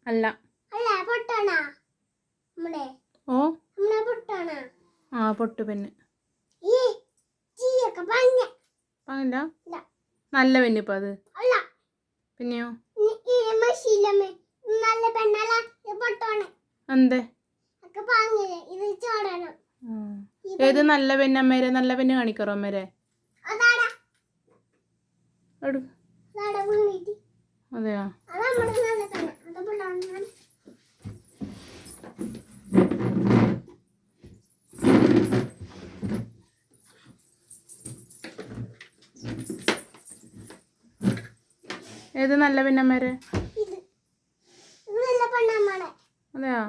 അല്ല ഓ ആ പൊട്ടു പെണ്ണ് പാങ്ങല്ല നല്ല പെണ്ണിപ്പോ അത് പിന്നെയോ എന്തേ ഏത് നല്ല പെണ്ണ് അമ്മേരെ നല്ല പെണ്ണ് കാണിക്കറോ അമ്മേരെ അതെയോ ഏത് നല്ല പെണ്ണമ്മേരെ അതെയോ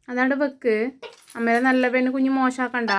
അതാണ്ട് വെക്ക് അമ്മേരെ നല്ല പെണ്ണ് കുഞ്ഞ് മോശാക്കണ്ട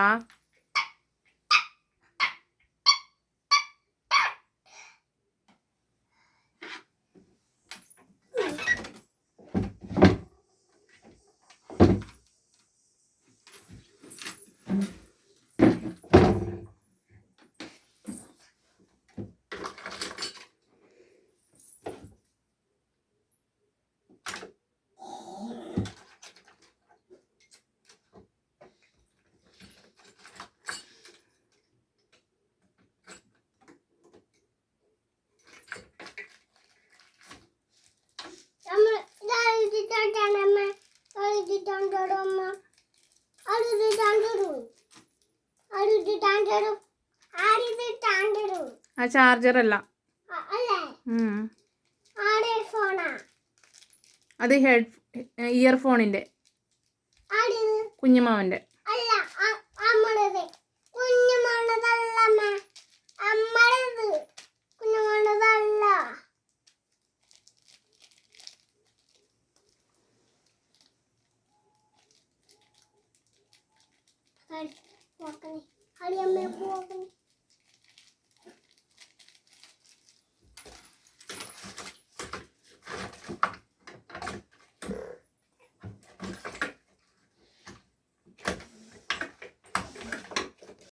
ആ ചാർജർ അല്ല അത് ഇയർഫോണിന്റെ കുഞ്ഞുമാവന്റെ